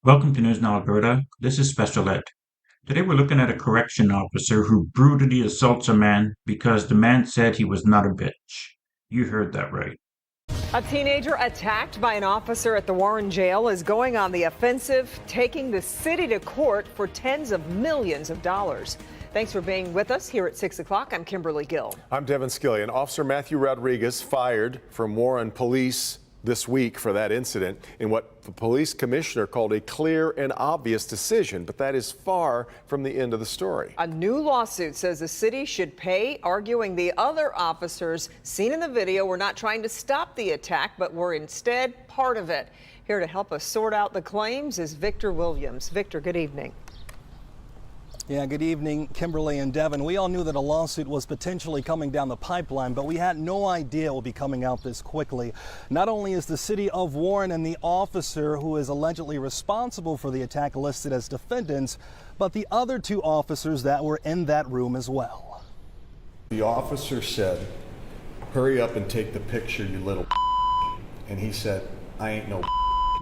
Welcome to News Now Alberta. This is Special Ed. Today we're looking at a correction officer who brutally assaults a man because the man said he was not a bitch. You heard that right. A teenager attacked by an officer at the Warren jail is going on the offensive, taking the city to court for tens of millions of dollars. Thanks for being with us here at 6 o'clock. I'm Kimberly Gill. I'm Devin Skillian. Officer Matthew Rodriguez fired from Warren Police this week for that incident in what the police commissioner called a clear and obvious decision, but that is far from the end of the story. A new lawsuit says the city should pay, arguing the other officers seen in the video were not trying to stop the attack, but were instead part of it. Here to help us sort out the claims is Victor Williams. Victor, good evening. Yeah, good evening, Kimberly and Devin. We all knew that a lawsuit was potentially coming down the pipeline, but we had no idea it would be coming out this quickly. Not only is the city of Warren and the officer who is allegedly responsible for the attack listed as defendants, but the other two officers that were in that room as well. The officer said, "Hurry up and take the picture, you little," and he said, "I ain't no."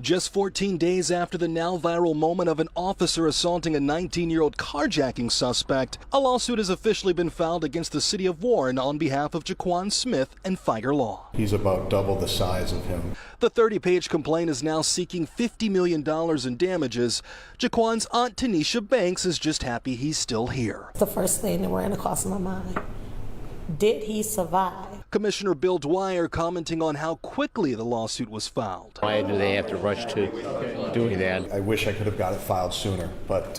Just 14 days after the now viral moment of an officer assaulting a 19-year-old carjacking suspect, a lawsuit has officially been filed against the city of Warren on behalf of Jaquan Smith and Figer Law. He's about double the size of him. The 30-page complaint is now seeking $50 million in damages. Jaquan's aunt Tanisha Banks is just happy he's still here. The first thing that ran across my mind, did he survive? Commissioner Bill Dwyer commenting on how quickly the lawsuit was filed. Why do they have to rush to doing that? I wish I could have got it filed sooner, but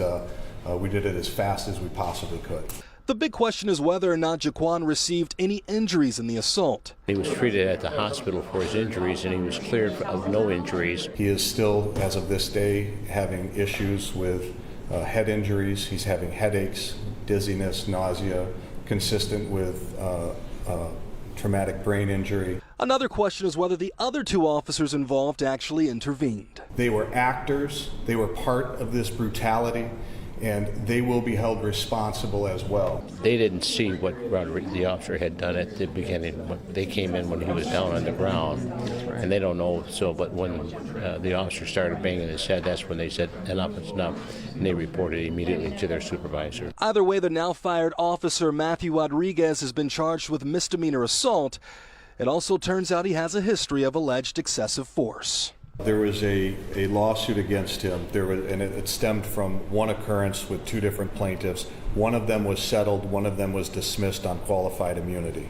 we did it as fast as we possibly could. The big question is whether or not Jaquan received any injuries in the assault. He was treated at the hospital for his injuries, and he was cleared of no injuries. He is still, as of this day, having issues with head injuries. He's having headaches, dizziness, nausea, consistent with traumatic brain injury. Another question is whether the other two officers involved actually intervened. They were actors, they were part of this brutality, and they will be held responsible as well. They didn't see what the officer had done at the beginning. They came in when he was down on the ground, and they don't know. So, but when the officer started banging his head, that's when they said, "Enough is enough," and they reported immediately to their supervisor. Either way, the now fired officer Matthew Rodriguez has been charged with misdemeanor assault. It also turns out he has a history of alleged excessive force. There was a lawsuit against him, and it stemmed from one occurrence with two different plaintiffs. One of them was settled, one of them was dismissed on qualified immunity.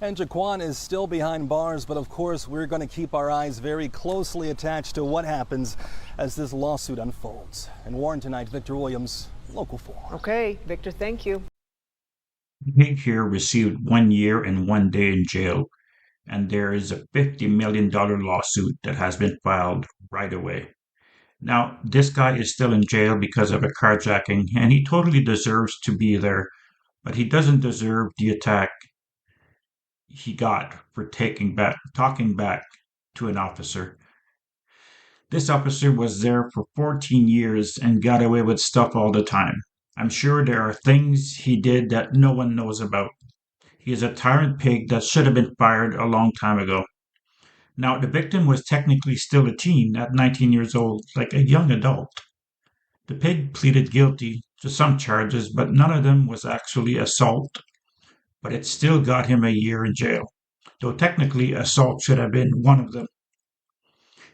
And Jaquan is still behind bars, but of course we're going to keep our eyes very closely attached to what happens as this lawsuit unfolds. In Warren tonight, Victor Williams, Local 4. Okay, Victor, thank you. The pig here received 1 year and 1 day in jail, and there is a $50 million lawsuit that has been filed right away. Now, this guy is still in jail because of a carjacking, and he totally deserves to be there, but he doesn't deserve the attack he got for talking back to an officer. This officer was there for 14 years and got away with stuff all the time. I'm sure there are things he did that no one knows about. He is a tyrant pig that should have been fired a long time ago. Now, the victim was technically still a teen at 19 years old, like a young adult. The pig pleaded guilty to some charges, but none of them was actually assault. But it still got him a year in jail, though technically assault should have been one of them.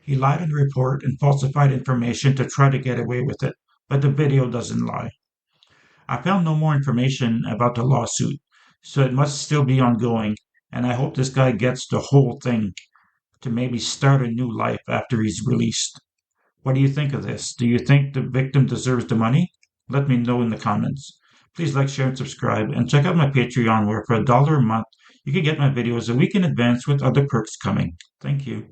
He lied in the report and falsified information to try to get away with it, but the video doesn't lie. I found no more information about the lawsuit, so it must still be ongoing, and I hope this guy gets the whole thing to maybe start a new life after he's released. What do you think of this? Do you think the victim deserves the money? Let me know in the comments. Please like, share, and subscribe, and check out my Patreon where for $1 a month you can get my videos a week in advance with other perks coming. Thank you.